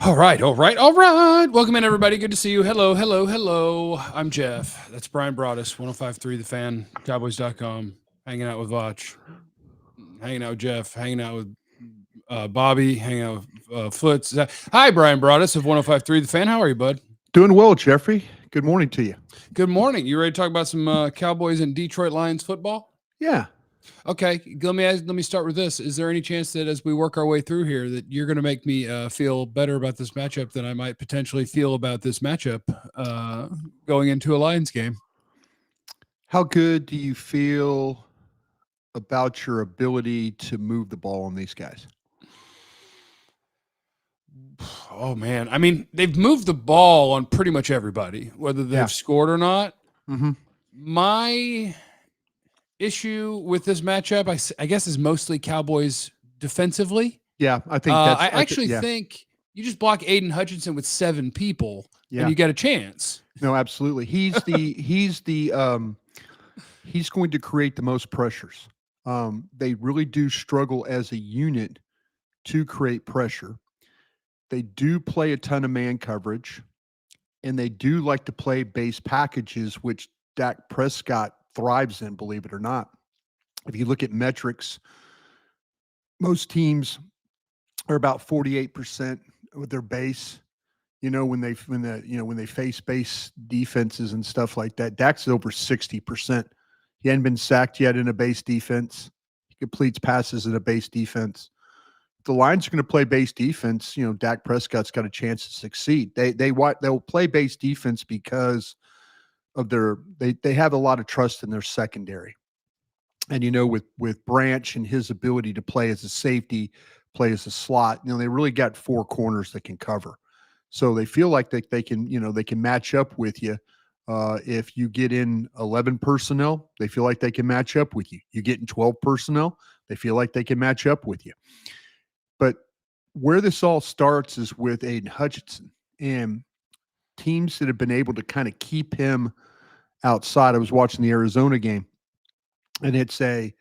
All right, all right, all right. Welcome in, everybody. Good to see you. Hello, hello, hello. I'm Jeff. That's Bryan Broaddus, 105.3 The Fan, Cowboys.com. Hanging out with Vach, hanging out with Jeff, hanging out with Bobby, hanging out with Foots. Hi, Bryan Broaddus of 105.3 The Fan. How are you, bud? Doing well, Jeffrey. Good morning to you. Good morning. You ready to talk about some Cowboys and Detroit Lions football? Yeah. Okay, let me start with this. Is there any chance that as we work our way through here that you're going to make me feel better about this matchup than I might potentially feel about this matchup going into a Lions game? How good do you feel about your ability to move the ball on these guys? Oh, man. I mean, they've moved the ball on pretty much everybody, whether they've scored or not. Mm-hmm. My issue with this matchup, I guess, is mostly Cowboys defensively. Yeah, I think that's. I actually think you just block Aiden Hutchinson with 7 people, and you got a chance. No, absolutely. He's going to create the most pressures. They really do struggle as a unit to create pressure. They do play a ton of man coverage, and they do like to play base packages, which Dak Prescott thrives in, believe it or not. If you look at metrics, most teams are about 48% with their base. When they face base defenses and stuff like that, Dak's over 60%. He hadn't been sacked yet in a base defense. He completes passes in a base defense. If the Lions are going to play base defense, Dak Prescott's got a chance to succeed. They'll play base defense because of they have a lot of trust in their secondary. And with Branch and his ability to play as a safety, play as a slot, they really got 4 corners that can cover. So they feel like they can match up with you. If you get in 11 personnel, they feel like they can match up with you. You get in 12 personnel, they feel like they can match up with you. But where this all starts is with Aiden Hutchinson and teams that have been able to kind of keep him outside. I was watching the Arizona game, and it's a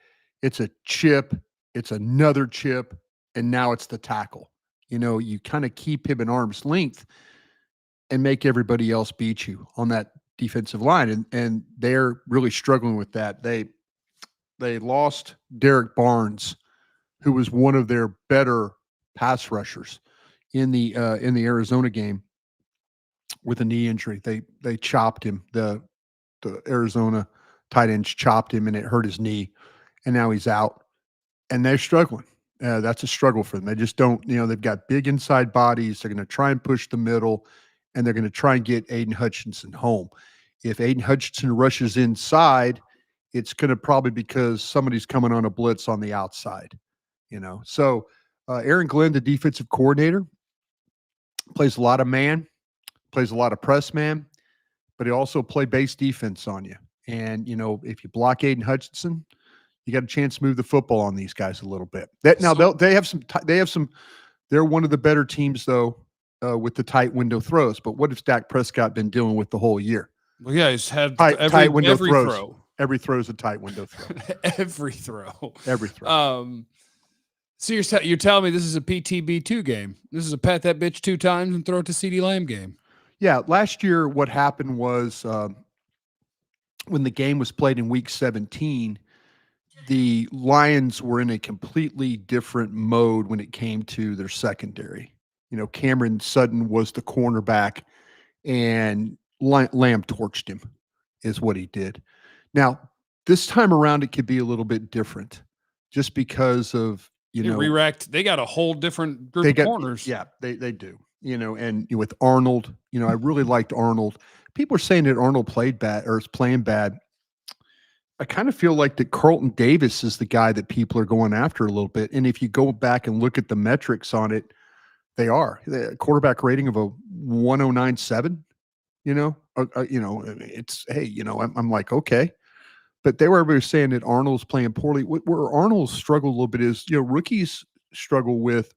chip, it's another chip, and now it's the tackle. You kind of keep him at arm's length and make everybody else beat you on that defensive line. And they're really struggling with that. They lost Derek Barnes, who was one of their better pass rushers in the Arizona game, with a knee injury. They chopped him. The Arizona tight ends chopped him, and it hurt his knee, and now he's out. And they're struggling. That's a struggle for them. They just don't, they've got big inside bodies. They're going to try and push the middle, and they're going to try and get Aiden Hutchinson home. If Aiden Hutchinson rushes inside, it's going to probably because somebody's coming on a blitz on the outside, So Aaron Glenn, the defensive coordinator, plays a lot of man, plays a lot of press man, but he also play base defense on you. And, if you block Aiden Hutchinson, you got a chance to move the football on these guys a little bit. They're one of the better teams though, with the tight window throws. But what has Dak Prescott been dealing with the whole year? Well, yeah, he's had tight window every throws. throw. Every throw is a tight window throw. Every throw. Every throw. So you're telling me this is a PTB2 game? This is a pat that bitch 2 times and throw it to CeeDee Lamb game? Yeah, last year what happened was when the game was played in Week 17, the Lions were in a completely different mode when it came to their secondary. Cameron Sutton was the cornerback, and Lamb torched him, is what he did. Now, this time around, it could be a little bit different, just because of they got a whole different group of corners. Yeah, they do. And with Arnold, I really liked Arnold. People are saying that Arnold played bad or is playing bad. I kind of feel like that Carlton Davis is the guy that people are going after a little bit. And if you go back and look at the metrics on it, they are the quarterback rating of a 109.7. It's I'm like, okay, but everybody was saying that Arnold's playing poorly. Where Arnold struggled a little bit is rookies struggle with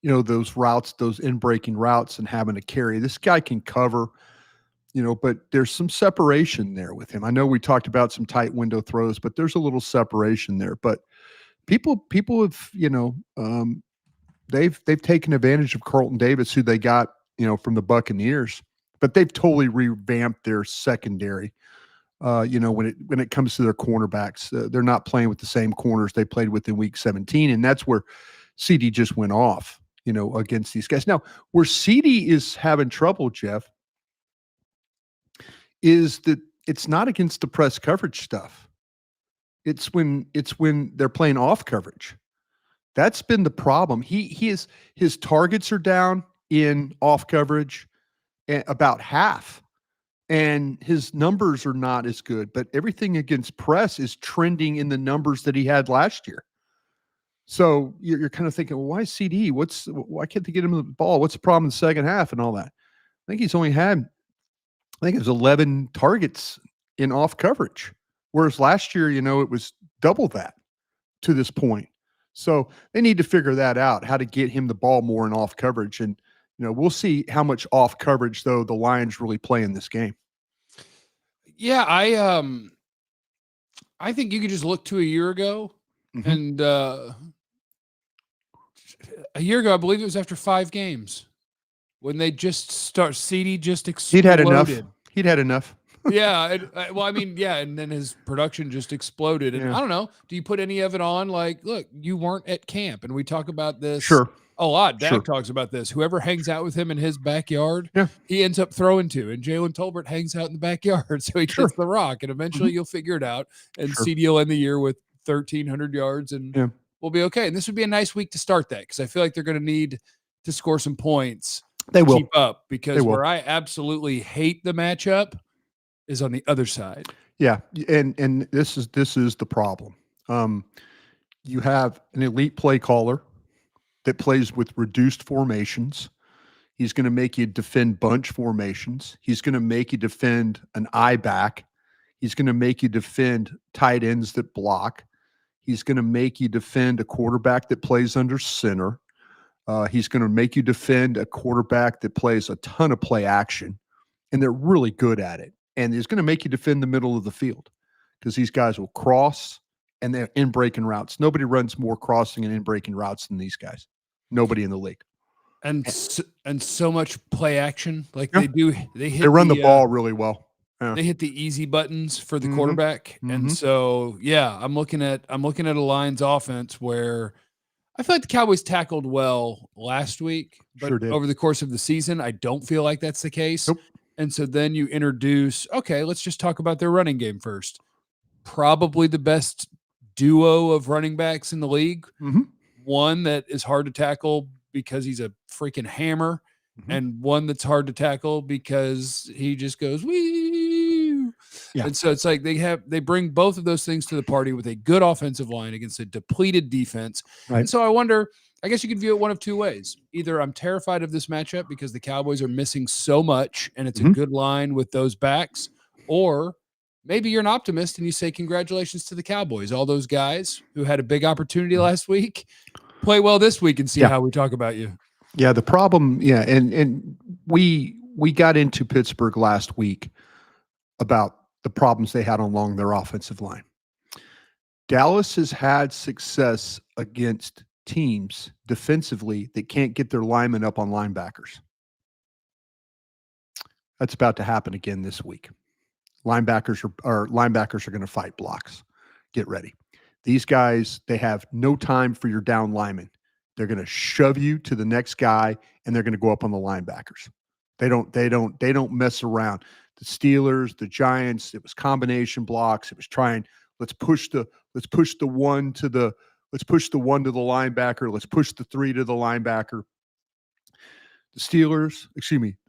those routes, those in-breaking routes, and having to carry. This guy can cover. But there's some separation there with him. I know we talked about some tight window throws, but there's a little separation there. But people have, they've taken advantage of Carlton Davis, who they got, from the Buccaneers, but they've totally revamped their secondary. When it comes to their cornerbacks, they're not playing with the same corners they played with in Week 17, and that's where CeeDee just went off, against these guys. Now, where CeeDee is having trouble, Jeff, is that it's not against the press coverage stuff. It's when they're playing off coverage. That's been the problem. His targets are down in off coverage about half, and his numbers are not as good, but everything against press is trending in the numbers that he had last year. So you're kind of thinking, well, why CeeDee? Why can't they get him the ball? What's the problem in the second half and all that? I think he's only had, it was 11 targets in off coverage, whereas last year, it was double that to this point. So they need to figure that out, how to get him the ball more in off coverage. And, we'll see how much off coverage, though, the Lions really play in this game. Yeah, I think you could just look to a year ago. Mm-hmm. And a year ago, I believe it was after 5 games when they just CeeDee just exploded. He'd had enough. Yeah. And then his production just exploded. And I don't know, do you put any of it on? Like, look, you weren't at camp, and we talk about this a lot. Dak talks about this. Whoever hangs out with him in his backyard, he ends up throwing to. And Jalen Tolbert hangs out in the backyard, so he gets the rock. And eventually you'll figure it out. And CeeDee will end the year with 1,300 yards, and we'll be okay. And this would be a nice week to start that, because I feel like they're going to need to score some points. They will keep up, because where I absolutely hate the matchup is on the other side. Yeah, and this is the problem. You have an elite play caller that plays with reduced formations. He's going to make you defend bunch formations. He's going to make you defend an eye back. He's going to make you defend tight ends that block. He's going to make you defend a quarterback that plays under center. He's going to make you defend a quarterback that plays a ton of play action, and they're really good at it. And he's going to make you defend the middle of the field, because these guys will cross, and they're in breaking routes. Nobody runs more crossing and in breaking routes than these guys. Nobody in the league. And so much play action. Like they run the ball really well. Yeah. They hit the easy buttons for the quarterback. And so, I'm looking at a Lions offense where I feel like the Cowboys tackled well last week, but over the course of the season, I don't feel like that's the case. Nope. And so then you introduce, let's just talk about their running game first. Probably the best duo of running backs in the league. Mm-hmm. One that is hard to tackle because he's a freaking hammer, and one that's hard to tackle because he just goes, wee. Yeah. And so it's like they bring both of those things to the party with a good offensive line against a depleted defense. Right. And so I wonder, I guess you could view it one of two ways. Either I'm terrified of this matchup because the Cowboys are missing so much and it's a good line with those backs, or maybe you're an optimist and you say congratulations to the Cowboys. All those guys who had a big opportunity last week, play well this week and see how we talk about you. Yeah, the problem, and we got into Pittsburgh last week about the problems they had along their offensive line. Dallas has had success against teams defensively that can't get their linemen up on linebackers. That's about to happen again this week. Linebackers are going to fight blocks. Get ready. These guys, they have no time for your down linemen. They're going to shove you to the next guy, and they're going to go up on the linebackers. They don't mess around. The Steelers, the Giants, it was combination blocks. It was trying, let's push the one to the linebacker. Let's push the 3 to the linebacker. The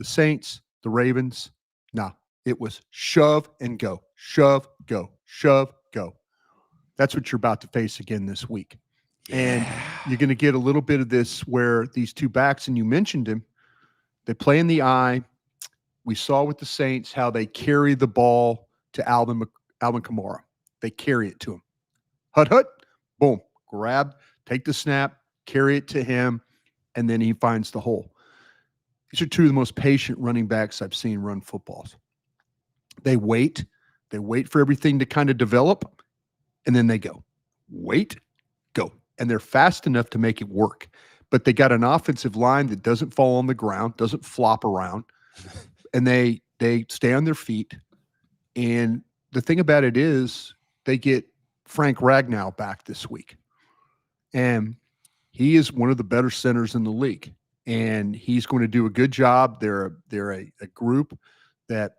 Saints, the Ravens. No, it was shove and go, shove, go, shove, go. That's what you're about to face again this week. Yeah. And you're going to get a little bit of this where these two backs, and you mentioned him, they play in the eye. We saw with the Saints how they carry the ball to Alvin Kamara. They carry it to him. Hut, boom, grab, take the snap, carry it to him, and then he finds the hole. These are two of the most patient running backs I've seen run footballs. They wait for everything to kind of develop, and then they go. Wait, go. And they're fast enough to make it work. but they got an offensive line that doesn't fall on the ground, doesn't flop around, and they stay on their feet. And the thing about it is they get Frank Ragnow back this week. And he is one of the better centers in the league. And he's going to do a good job. They're a group that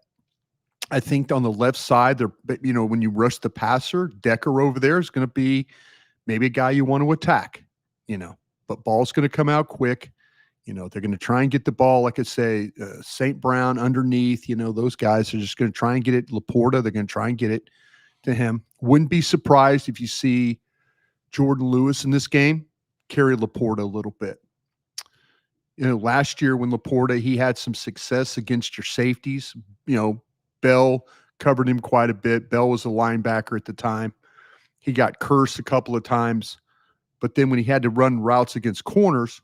I think on the left side, when you rush the passer, Decker over there is going to be maybe a guy you want to attack, but ball's going to come out quick. They're going to try and get the ball, like I say, St. Brown underneath, those guys are just going to try and get it. LaPorta, they're going to try and get it to him. Wouldn't be surprised if you see Jordan Lewis in this game carry LaPorta a little bit. Last year when LaPorta, he had some success against your safeties. Bell covered him quite a bit. Bell was a linebacker at the time. He got cursed a couple of times. But then when he had to run routes against corners,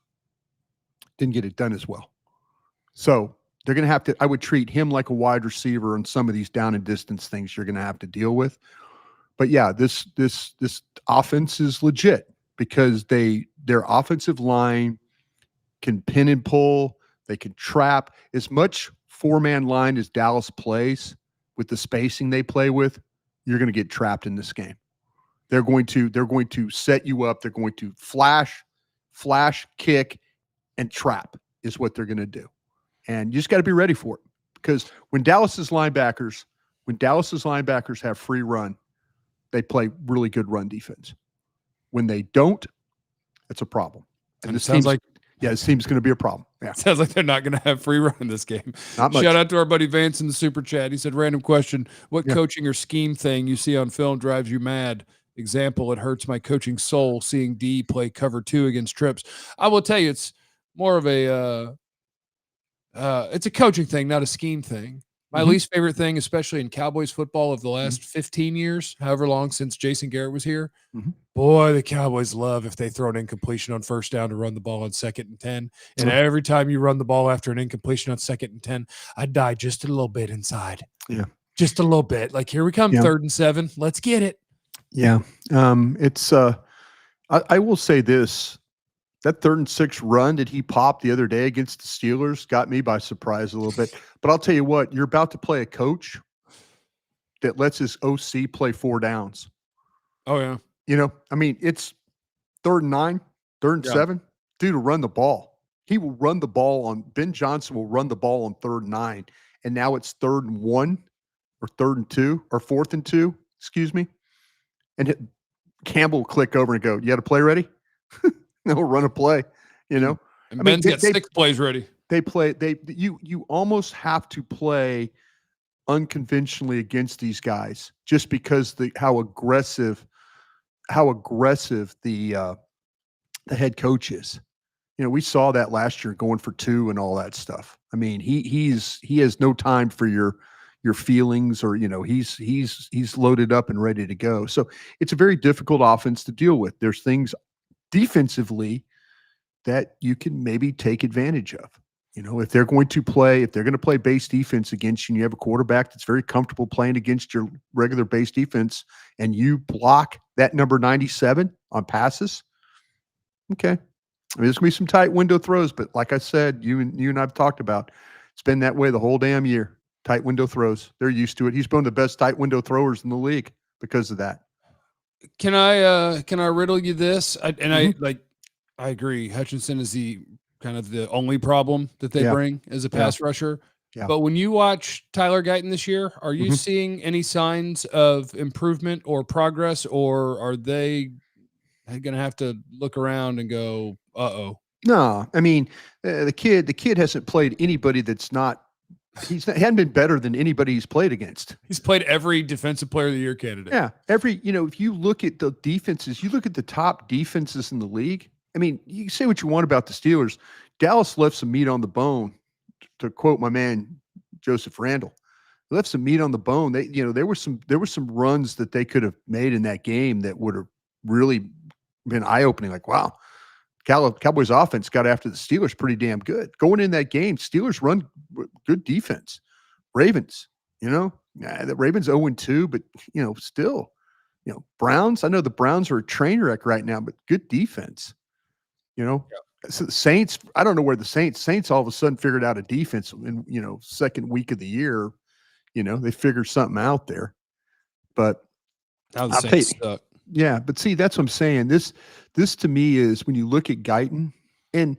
didn't get it done as well. So they're going to have to – I would treat him like a wide receiver on some of these down and distance things you're going to have to deal with. But, yeah, this offense is legit because their offensive line can pin and pull. They can trap. As much four-man line as Dallas plays with the spacing they play with, you're going to get trapped in this game. They're going to set you up. They're going to flash, kick, and trap is what they're going to do. And you just got to be ready for it because when Dallas's linebackers have free run, they play really good run defense. When they don't, that's a problem. And it sounds like this team's going to be a problem. Yeah. Sounds like they're not going to have free run in this game. Not much. Shout out to our buddy Vance in the super chat. He said, random question. What coaching or scheme thing you see on film drives you mad? Example, it hurts my coaching soul seeing D play cover 2 against trips. I will tell you, it's more of it's a coaching thing, not a scheme thing. My least favorite thing, especially in Cowboys football of the last 15 years, however long since Jason Garrett was here, boy, the Cowboys love if they throw an incompletion on first down to run the ball on 2nd and 10. And every time you run the ball after an incompletion on 2nd and 10, I die just a little bit inside. Yeah. Just a little bit. Like, here we come, 3rd and 7. Let's get it. Yeah. It's I will say this. That 3rd and 6 run that he popped the other day against the Steelers got me by surprise a little bit. But I'll tell you what, you're about to play a coach that lets his OC play 4 downs. Oh, yeah. It's 3rd and 9, 3rd and 7. Dude will run the ball. He will run the ball Ben Johnson will run the ball on 3rd and 9. And now it's 3rd and 1 or 3rd and 2 or 4th and 2, excuse me. And Campbell will click over and go, you got a play ready? They'll run a play, And Ben's got 6 plays ready. You almost have to play unconventionally against these guys just because how aggressive the head coach is. We saw that last year going for 2 and all that stuff. I mean, he has no time for your feelings or, he's loaded up and ready to go. So it's a very difficult offense to deal with. There's things defensively that you can maybe take advantage of. If they're going to play base defense against you and you have a quarterback that's very comfortable playing against your regular base defense and you block that number 97 on passes, okay. I mean, there's going to be some tight window throws, but like I said, you and I've talked about, it's been that way the whole damn year. Tight window throws. They're used to it. He's one of the best tight window throwers in the league because of that. Can I riddle you this? I agree. Hutchinson is the only problem that they bring as a pass rusher. Yeah. But when you watch Tyler Guyton this year, are you seeing any signs of improvement or progress, or are they going to have to look around and go, uh-oh? No, I mean, the kid hasn't played anybody that's not. He hadn't been better than anybody he's played against. He's played every defensive player of the year candidate. Yeah. If you look at the defenses, you look at the top defenses in the league. I mean, you can say what you want about the Steelers. Dallas left some meat on the bone, to quote my man, Joseph Randall. They left some meat on the bone. There were some runs that they could have made in that game that would have really been eye-opening. Like, wow, Cowboys offense got after the Steelers pretty damn good. Going in that game, Steelers run good defense. Ravens, the Ravens 0-2, but, still, Browns, I know the Browns are a train wreck right now, but good defense, So the Saints, I don't know where the Saints all of a sudden figured out a defense in, second week of the year. They figured something out there. But Now the I'll tell you, Saints suck. yeah, but see, that's what I'm saying. This to me is when you look at Guyton, and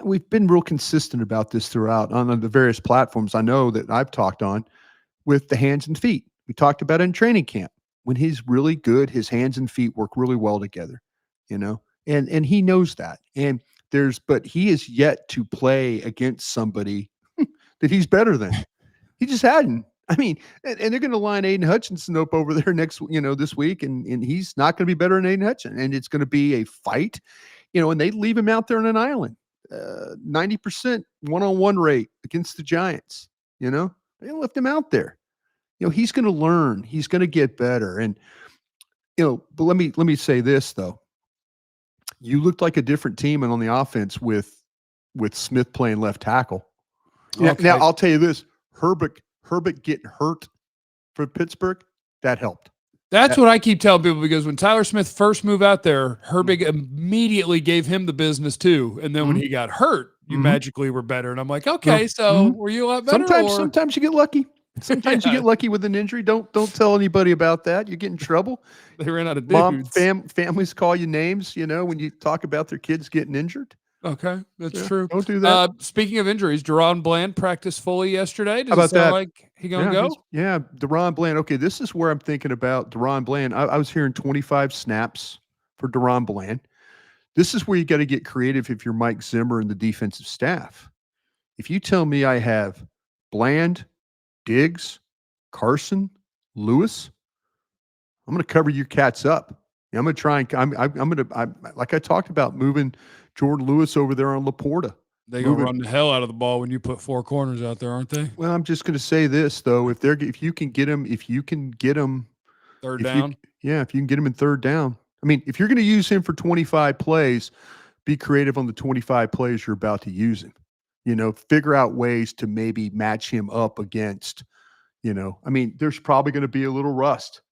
we've been real consistent about this throughout on the various platforms I know that I've talked on with the hands and feet. We talked about it in training camp. When he's really good, his hands and feet work really well together, and he knows that. But he is yet to play against somebody that he's better than. He just hadn't. I mean, and they're going to line Aiden Hutchinson up over there this week, and he's not going to be better than Aiden Hutchinson, and it's going to be a fight, and they leave him out there on an island, 90% one-on-one rate against the Giants, they left him out there. He's going to learn, he's going to get better. And, but let me say this though, you looked like a different team and on the offense with Smith playing left tackle. Okay. Now I'll tell you this, Herbert getting hurt for Pittsburgh, that helped. That's what I keep telling people, because when Tyler Smith first moved out there, Herbig immediately gave him the business too. And then when he got hurt, you magically were better. And I'm like, okay, so were you a lot better? Sometimes you get lucky. Sometimes you get lucky with an injury. Don't tell anybody about that. You get in trouble. They ran out of dudes. Families call you names, when you talk about their kids getting injured. Okay, that's true. Don't do that. Speaking of injuries, Daron Bland practiced fully yesterday. Does How about it sound that? like he gonna go? Yeah, Daron Bland. Okay, this is where I'm thinking about Daron Bland. I was hearing 25 snaps for Daron Bland. This is where you got to get creative if you're Mike Zimmer and the defensive staff. If you tell me I have Bland, Diggs, Carson, Lewis, I'm going to cover your cats up. I'm going to try and I'm like I talked about, moving Jordan Lewis over there on LaPorta. They're going to run the hell out of the ball when you put four corners out there, aren't they? Well, I'm just going to say this though: if you can get them third down, if you can get him in third down. I mean, if you're going to use him for 25 plays, be creative on the 25 plays you're about to use him. Figure out ways to maybe match him up against. I mean, there's probably going to be a little rust.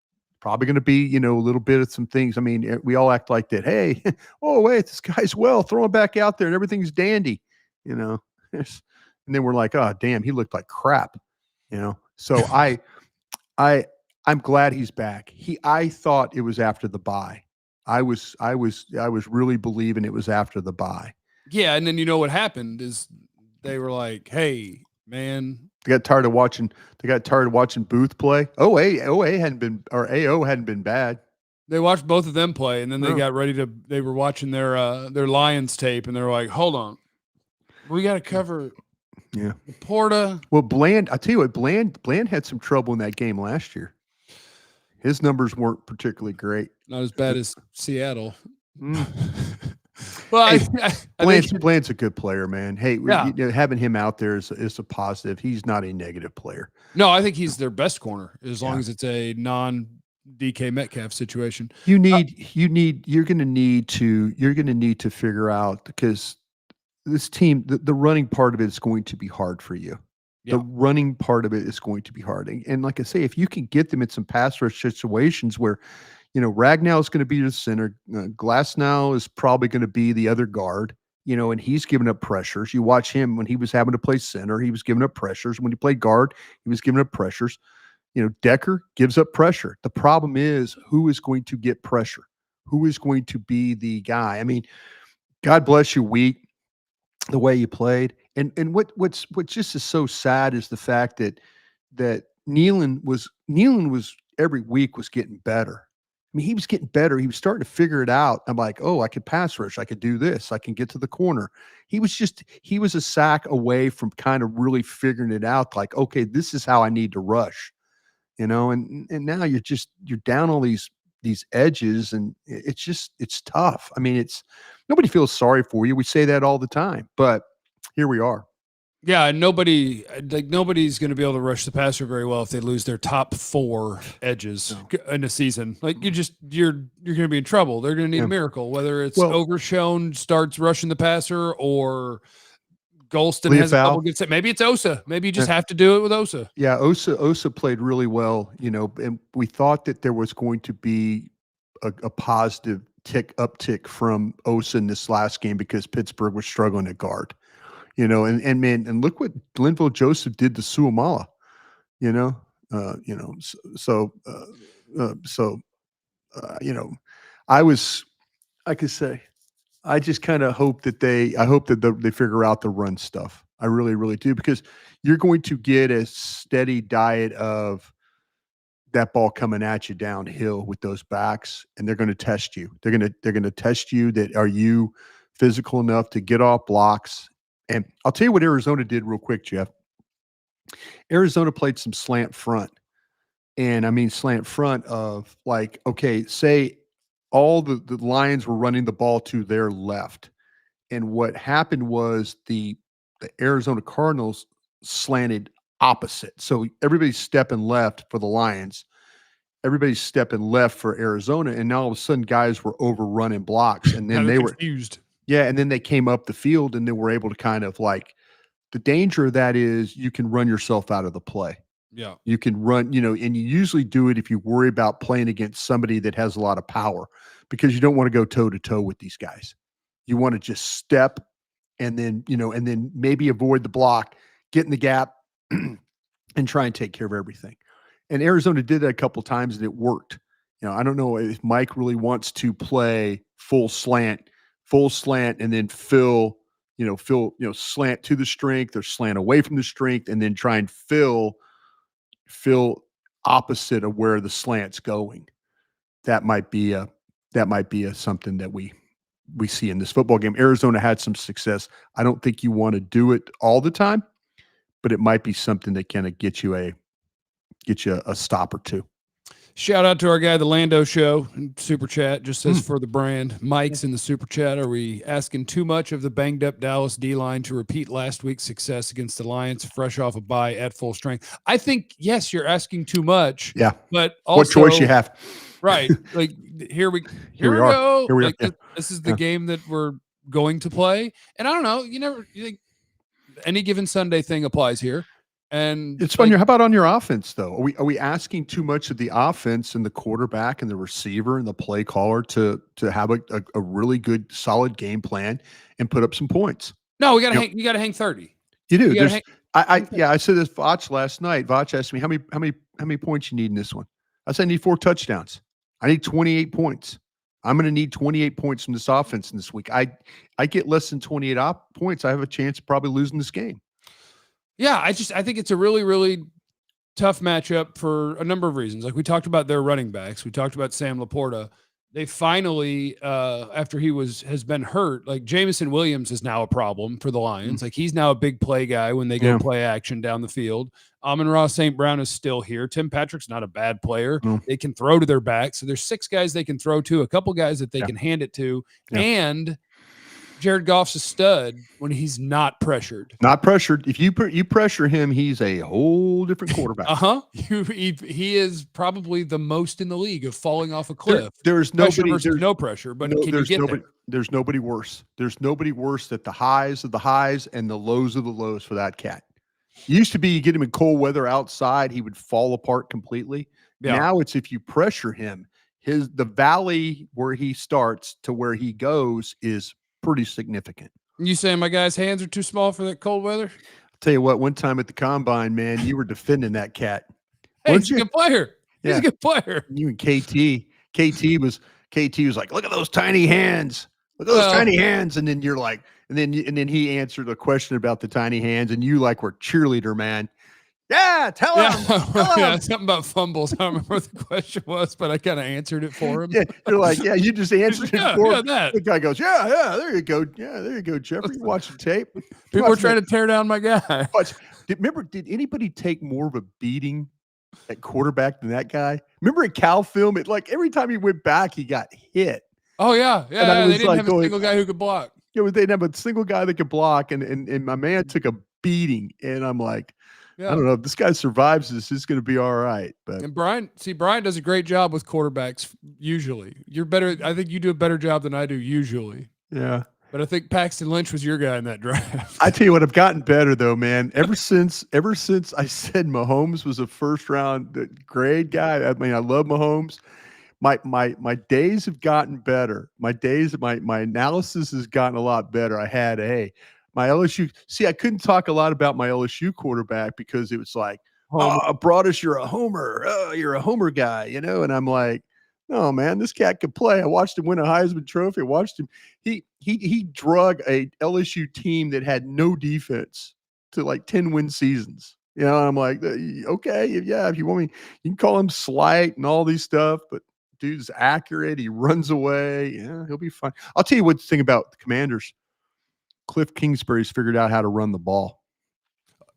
Probably going to be, a little bit of some things. I mean, we all act like that. Hey, oh wait, this guy's throw him back out there and everything's dandy, and then we're like, oh damn, he looked like crap, So I'm glad he's back. I thought it was after the bye. I was really believing it was after the bye. Yeah, and then what happened is they were like, hey, man. They got tired of watching Booth play. AO hadn't been bad. They watched both of them play, and then they got ready they were watching their Lions tape, and they were like, hold on. We got to cover LaPorta. Well, Bland, I tell you what, Bland had some trouble in that game last year. His numbers weren't particularly great. Not as bad as Seattle. Well, hey, Bland's a good player, man. Hey, having him out there is a positive. He's not a negative player. No, I think he's their best corner as long as it's a non-DK Metcalf situation. You're going to need to figure out, because this team, the running part of it is going to be hard for you. Yeah. The running part of it is going to be hard. And like I say, if you can get them in some pass rush situations where, Ragnow is going to be the center. Glasnow is probably going to be the other guard, and he's giving up pressures. You watch him when he was having to play center, he was giving up pressures. When he played guard, he was giving up pressures. Decker gives up pressure. The problem is, who is going to get pressure? Who is going to be the guy? I mean, God bless you, Wheat, the way you played. And what just is so sad is the fact that Nealon was every week was getting better. I mean, he was getting better. He was starting to figure it out. I'm like, oh, I could pass rush. I could do this. I can get to the corner. He was a sack away from kind of really figuring it out. Like, okay, this is how I need to rush, and now you're down all these edges, and it's tough. I mean, nobody feels sorry for you. We say that all the time, but here we are. Yeah, and nobody's going to be able to rush the passer very well if they lose their top 4 edges in a season. Like you're going to be in trouble. They're going to need a miracle, whether it's Overshown starts rushing the passer or Golston has a couple good set. Maybe it's Osa. Maybe you just have to do it with Osa. Yeah, Osa played really well, and we thought that there was going to be a positive uptick from Osen this last game because Pittsburgh was struggling at guard. And look what Linval Joseph did to Suamala. I was, I could say, I just kind of hope that they figure out the run stuff. I really, really do, because you're going to get a steady diet of that ball coming at you downhill with those backs, and they're going to test you. They're going to test you. That are you physical enough to get off blocks? And I'll tell you what Arizona did real quick, Jeff. Arizona played some slant front, and I mean slant front of like, okay, say all the Lions were running the ball to their left, and what happened was the Arizona Cardinals slanted opposite. So everybody's stepping left for the Lions. Everybody's stepping left for Arizona. And now all of a sudden guys were overrunning blocks. And then they were confused. Yeah. And then they came up the field and they were able to kind of like, the danger of that is you can run yourself out of the play. Yeah. You can run, and you usually do it if you worry about playing against somebody that has a lot of power, because you don't want to go toe to toe with these guys. You want to just step and then, and then maybe avoid the block, get in the gap, and try and take care of everything. And Arizona did that a couple times and it worked. I don't know if Mike really wants to play full slant, and then fill slant to the strength or slant away from the strength, and then try and fill opposite of where the slant's going. That might be something that we see in this football game. Arizona had some success. I don't think you want to do it all the time, but it might be something that kind of get you a stop or two. Shout out to our guy, the Lando Show, super chat, just says for the brand. Mike's in the super chat. Are we asking too much of the banged up Dallas D-line to repeat last week's success against the Lions, fresh off a bye at full strength? I think, yes, you're asking too much. Yeah. But also, what choice you have. Right. Like here we go. This is the game that we're going to play. And I don't know, you think any given Sunday thing applies here. And it's fun. How about on your offense though? Are we asking too much of the offense and the quarterback and the receiver and the play caller to have a really good solid game plan and put up some points? No, you gotta hang 30. You do. I said this to Vach last night. Vach asked me how many points you need in this one. I said I need 4 touchdowns. I need 28 points. I'm going to need 28 points from this offense in this week. I get less than 28 points, I have a chance of probably losing this game. Yeah, I think it's a really, really tough matchup for a number of reasons. Like we talked about their running backs. We talked about Sam LaPorta. They finally, after he has been hurt, like Jameson Williams is now a problem for the Lions. Like he's now a big play guy when they go play action down the field. Amon-Ra St. Brown is still here. Tim Patrick's not a bad player. They can throw to their back. So there's 6 guys they can throw to, a couple guys that they can hand it to. And Jared Goff's a stud when he's not pressured. Not pressured. If you pressure him, he's a whole different quarterback. He is probably the most in the league of falling off a cliff. There's nobody. There's no pressure, but can you get there? There's nobody worse. There's nobody worse at the highs of the highs and the lows of the lows for that cat. Used to be you get him in cold weather outside, he would fall apart completely. Yeah. Now it's if you pressure him, the valley where he starts to where he goes is pretty significant. You saying my guy's hands are too small for that cold weather? I'll tell you what, one time at the combine, man, you were defending that cat. Hey, he's a good player. Yeah. He's a good player. You and KT was like, look at those tiny hands. Look at those tiny hands. And then you're like, and then he answered a question about the tiny hands, and you like were cheerleader, man. Yeah, tell him. Yeah, something about fumbles. I don't remember what the question was, but I kind of answered it for him. Yeah, you're like, yeah, you just answered it for him. That. The guy goes, yeah, there you go. Yeah, there you go, Jeffrey. You watch the tape. People were trying to tear down my guy. Did anybody take more of a beating at quarterback than that guy? Remember at Cal film, every time he went back, he got hit. Oh, yeah. They didn't have a single guy who could block. Yeah, they didn't have a single guy that could block, and my man took a beating, and I'm like, I don't know if this guy survives this. It's going to be all right. But Brian does a great job with quarterbacks. Usually, you're better. I think you do a better job than I do usually. Yeah, but I think Paxton Lynch was your guy in that draft. I tell you what, I've gotten better though, man. Ever since I said Mahomes was a first round grade guy. I mean, I love Mahomes, my days have gotten better. My analysis has gotten a lot better. I had my LSU. See, I couldn't talk a lot about my LSU quarterback because it was like, oh, Broaddus, you're a homer. Oh, you're a homer guy, And I'm like, no, man, this cat could play. I watched him win a Heisman Trophy. I watched him. He drug a LSU team that had no defense to like 10-win seasons. I'm like, okay, yeah, if you want me, you can call him slight and all these stuff, but dude's accurate. He runs away. Yeah, he'll be fine. I'll tell you what the thing about the Commanders. Cliff Kingsbury's figured out how to run the ball.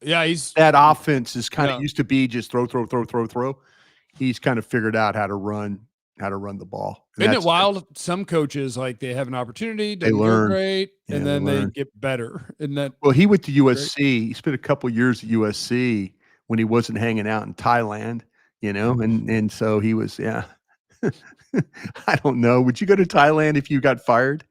Yeah, that offense is kind of used to be just throw. He's kind of figured out how to run the ball. Isn't it wild? Some coaches, like, they have an opportunity, doesn't go great, and then they get better. Isn't that? Well, he went to USC. He spent a couple years at USC when he wasn't hanging out in Thailand, and so he was, I don't know. Would you go to Thailand if you got fired?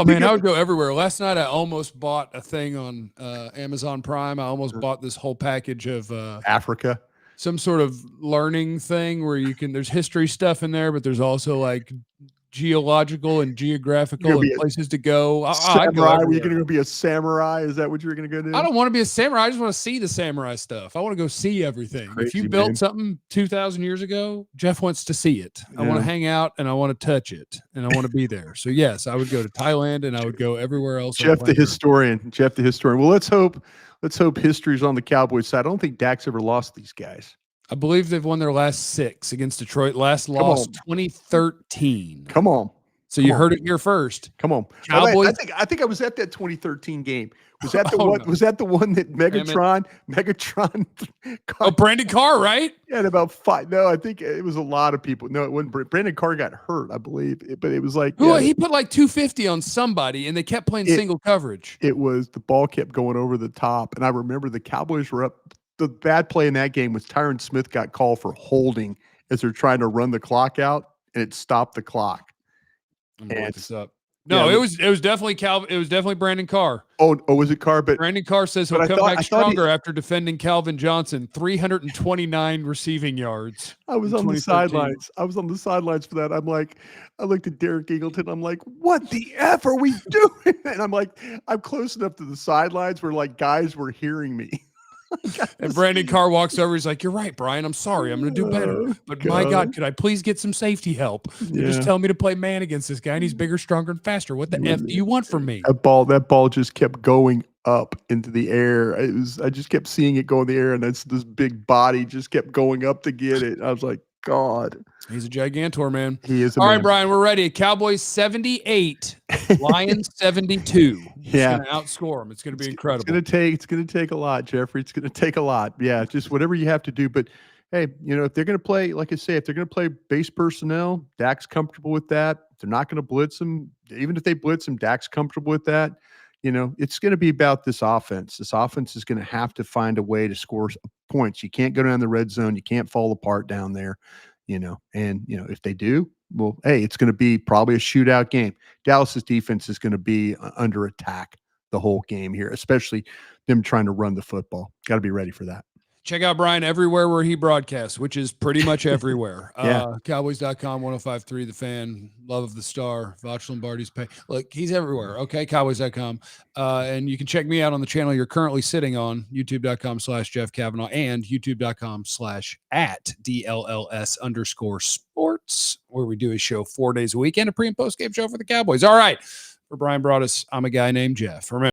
Man, I would go everywhere. Last night I almost bought a thing on Amazon Prime. I almost bought this whole package of Africa. Some sort of learning thing where there's history stuff in there, but there's also like geological and geographical and places to go. Samurai? Were you going to be a samurai? Is that what you were going to go do? I don't want to be a samurai. I just want to see the samurai stuff. I want to go see everything. Crazy, if you built something 2,000 years ago, Jeff wants to see it. I want to hang out and I want to touch it and I want to be there. So yes, I would go to Thailand and I would go everywhere else. Jeff the historian. Well, let's hope history's on the Cowboys side. I don't think Dak's ever lost these guys. I believe they've won their last 6 against Detroit. Last loss 2013. Come on. So you heard it here first. Come on. Cowboys. I think I was at that 2013 game. Was that the one? No. Was that the one that Megatron? Oh, Brandon Carr, right? Yeah, about 5. No, I think it was a lot of people. No, it wasn't. Brandon Carr got hurt, I believe, but it was like he put like 250 on somebody, and they kept playing single coverage. It was the ball kept going over the top, and I remember the Cowboys were up. The bad play in that game was Tyron Smith got called for holding as they're trying to run the clock out, and it stopped the clock. I'm gonna look this up. No, it was definitely Calvin. It was definitely Brandon Carr. Oh, was it Carr? But Brandon Carr says he'll come back stronger after defending Calvin Johnson. 329 receiving yards. I was on the sidelines. I was on the sidelines for that. I'm like, I looked at Derek Eagleton. I'm like, what the F are we doing? And I'm like, I'm close enough to the sidelines where like guys were hearing me. And Brandon Carr walks over. He's like, "You're right, Brian. I'm sorry. I'm going to do better. But my God, could I please get some safety help? They just tell me to play man against this guy, and he's bigger, stronger, and faster. What the F do you want from me?" That ball just kept going up into the air. I just kept seeing it go in the air, and this big body just kept going up to get it. I was like, God. He's a gigantor, man. He is. All right, Brian, we're ready. Cowboys 78, Lions 72. Yeah, going to outscore them. It's going to be incredible. It's going to take a lot, Jeffrey. It's going to take a lot. Yeah, just whatever you have to do. But hey, if they're going to play, like I say, if they're going to play base personnel, Dak's comfortable with that. If they're not going to blitz him, even if they blitz him, Dak's comfortable with that. It's going to be about this offense. This offense is going to have to find a way to score points. You can't go down the red zone. You can't fall apart down there, and if they do, well, hey, it's going to be probably a shootout game. Dallas's defense is going to be under attack the whole game here, especially them trying to run the football. Got to be ready for that. Check out Brian everywhere where he broadcasts, which is pretty much everywhere. Cowboys.com, 105.3 The Fan, Love of the Star, Vach Lombardi's pay. Look, he's everywhere. Okay, Cowboys.com. And you can check me out on the channel you're currently sitting on, youtube.com/Jeff Cavanaugh and youtube.com/@DLLS_sports, where we do a show 4 days a week and a pre and post game show for the Cowboys. All right. For Bryan Broaddus, I'm a guy named Jeff. Remember.